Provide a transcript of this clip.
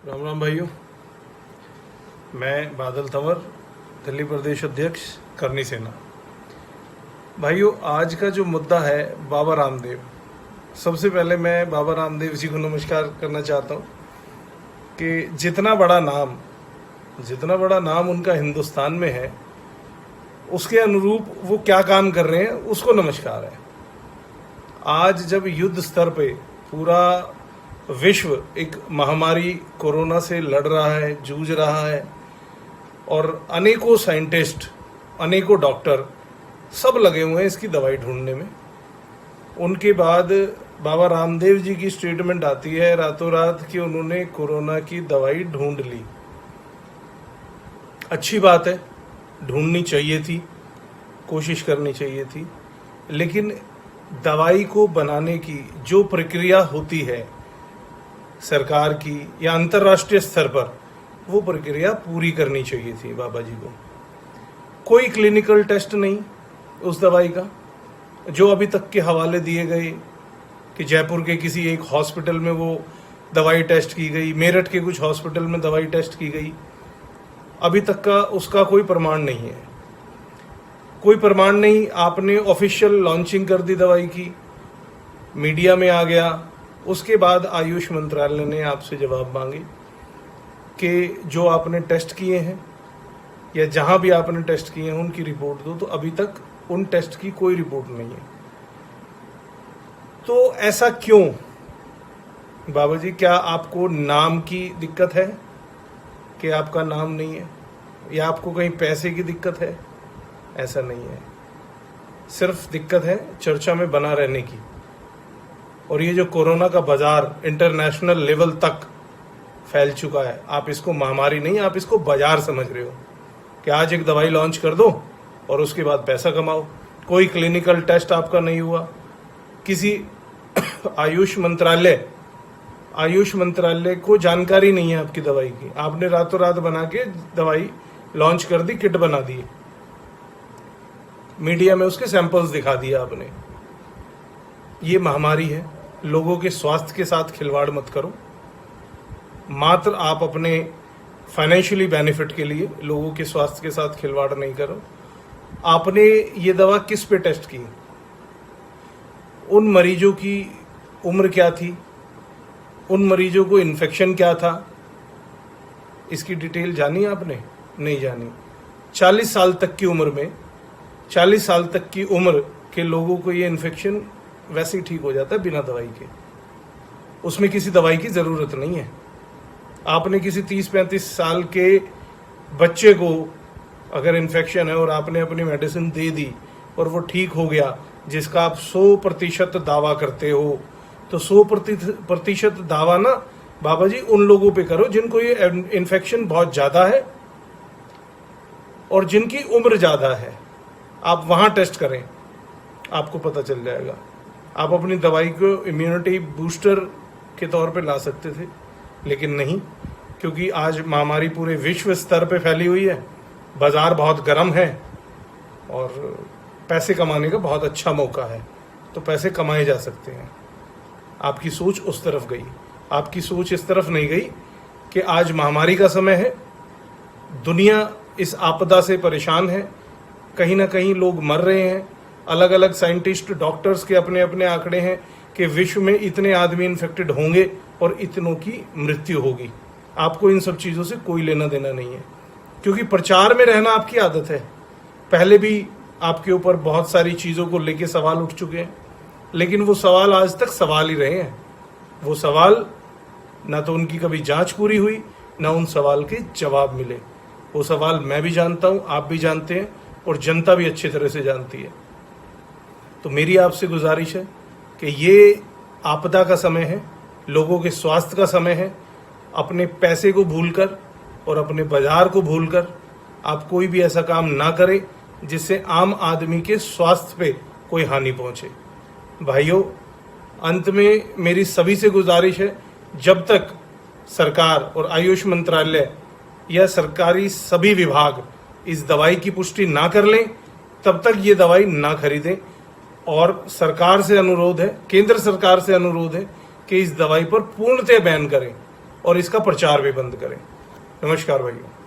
राम राम भाइयों। मैं बादल तंवर, दिल्ली प्रदेश अध्यक्ष करनी सेना। भाइयों, आज का जो मुद्दा है बाबा रामदेव। सबसे पहले मैं बाबा रामदेव जी को नमस्कार करना चाहता हूँ कि जितना बड़ा नाम उनका हिंदुस्तान में है, उसके अनुरूप वो क्या काम कर रहे हैं उसको नमस्कार है। आज जब युद्ध स्तर पे पूरा विश्व एक महामारी कोरोना से लड़ रहा है, जूझ रहा है, और अनेकों साइंटिस्ट, अनेकों डॉक्टर सब लगे हुए हैं इसकी दवाई ढूंढने में, उनके बाद बाबा रामदेव जी की स्टेटमेंट आती है रातों रात कि उन्होंने कोरोना की दवाई ढूंढ ली। अच्छी बात है, ढूंढनी चाहिए थी, कोशिश करनी चाहिए थी, लेकिन दवाई को बनाने की जो प्रक्रिया होती है सरकार की या अंतर्राष्ट्रीय स्तर पर, वो प्रक्रिया पूरी करनी चाहिए थी बाबा जी को। कोई क्लिनिकल टेस्ट नहीं उस दवाई का, जो अभी तक के हवाले दिए गए कि जयपुर के किसी एक हॉस्पिटल में वो दवाई टेस्ट की गई, मेरठ के कुछ हॉस्पिटल में दवाई टेस्ट की गई, अभी तक का उसका कोई प्रमाण नहीं है। कोई प्रमाण नहीं, आपने ऑफिशियल लॉन्चिंग कर दी दवाई की, मीडिया में आ गया, उसके बाद आयुष मंत्रालय ने आपसे जवाब मांगे कि जो आपने टेस्ट किए हैं या जहां भी आपने टेस्ट किए हैं उनकी रिपोर्ट दो, तो अभी तक उन टेस्ट की कोई रिपोर्ट नहीं है। तो ऐसा क्यों बाबा जी? क्या आपको नाम की दिक्कत है कि आपका नाम नहीं है, या आपको कहीं पैसे की दिक्कत है? ऐसा नहीं है, सिर्फ दिक्कत है चर्चा में बना रहने की। और ये जो कोरोना का बाजार इंटरनेशनल लेवल तक फैल चुका है, आप इसको महामारी नहीं, आप इसको बाजार समझ रहे हो कि आज एक दवाई लॉन्च कर दो और उसके बाद पैसा कमाओ। कोई क्लिनिकल टेस्ट आपका नहीं हुआ, किसी आयुष मंत्रालय को जानकारी नहीं है आपकी दवाई की, आपने रातों रात बना के दवाई लॉन्च कर दी, किट बना दी, मीडिया में उसके सैंपल्स दिखा दिए आपने। ये महामारी है, लोगों के स्वास्थ्य के साथ खिलवाड़ मत करो। मात्र आप अपने फाइनेंशियली बेनिफिट के लिए लोगों के स्वास्थ्य के साथ खिलवाड़ नहीं करो। आपने ये दवा किस पे टेस्ट की? उन मरीजों की उम्र क्या थी, उन मरीजों को इन्फेक्शन क्या था, इसकी डिटेल जानी आपने? नहीं जानी। 40 साल तक की उम्र में, 40 साल तक की उम्र के लोगों को ये इन्फेक्शन वैसे ही ठीक हो जाता है बिना दवाई के, उसमें किसी दवाई की ज़रूरत नहीं है। आपने किसी 30-35 साल के बच्चे को अगर इन्फेक्शन है और आपने अपनी मेडिसिन दे दी और वो ठीक हो गया, जिसका आप 100% दावा करते हो, तो 100% दावा ना बाबा जी उन लोगों पे करो जिनको ये इन्फेक्शन बहुत ज़्यादा है और जिनकी उम्र ज़्यादा है। आप वहाँ टेस्ट करें, आपको पता चल जाएगा। आप अपनी दवाई को इम्यूनिटी बूस्टर के तौर पे ला सकते थे, लेकिन नहीं, क्योंकि आज महामारी पूरे विश्व स्तर पे फैली हुई है, बाजार बहुत गर्म है और पैसे कमाने का बहुत अच्छा मौका है, तो पैसे कमाए जा सकते हैं। आपकी सोच उस तरफ गई, आपकी सोच इस तरफ नहीं गई कि आज महामारी का समय है, दुनिया इस आपदा से परेशान है, कहीं ना कहीं लोग मर रहे हैं। अलग अलग साइंटिस्ट, डॉक्टर्स के अपने अपने आंकड़े हैं कि विश्व में इतने आदमी इन्फेक्टेड होंगे और इतनों की मृत्यु होगी। आपको इन सब चीज़ों से कोई लेना देना नहीं है, क्योंकि प्रचार में रहना आपकी आदत है। पहले भी आपके ऊपर बहुत सारी चीज़ों को लेके सवाल उठ चुके हैं, लेकिन वो सवाल आज तक सवाल ही रहे हैं। वो सवाल ना तो उनकी कभी जांच पूरी हुई, ना उन सवाल के जवाब मिले। वो सवाल मैं भी जानता हूँ, आप भी जानते हैं, और जनता भी अच्छी तरह से जानती है। तो मेरी आपसे गुजारिश है कि ये आपदा का समय है, लोगों के स्वास्थ्य का समय है। अपने पैसे को भूलकर और अपने बाजार को भूलकर आप कोई भी ऐसा काम ना करें जिससे आम आदमी के स्वास्थ्य पे कोई हानि पहुंचे। भाइयों, अंत में मेरी सभी से गुजारिश है, जब तक सरकार और आयुष मंत्रालय या सरकारी सभी विभाग इस दवाई की पुष्टि ना कर लें, तब तक ये दवाई ना खरीदें। और सरकार से अनुरोध है, केंद्र सरकार से अनुरोध है कि इस दवाई पर पूर्णतः बैन करें और इसका प्रचार भी बंद करें। नमस्कार भाइयों।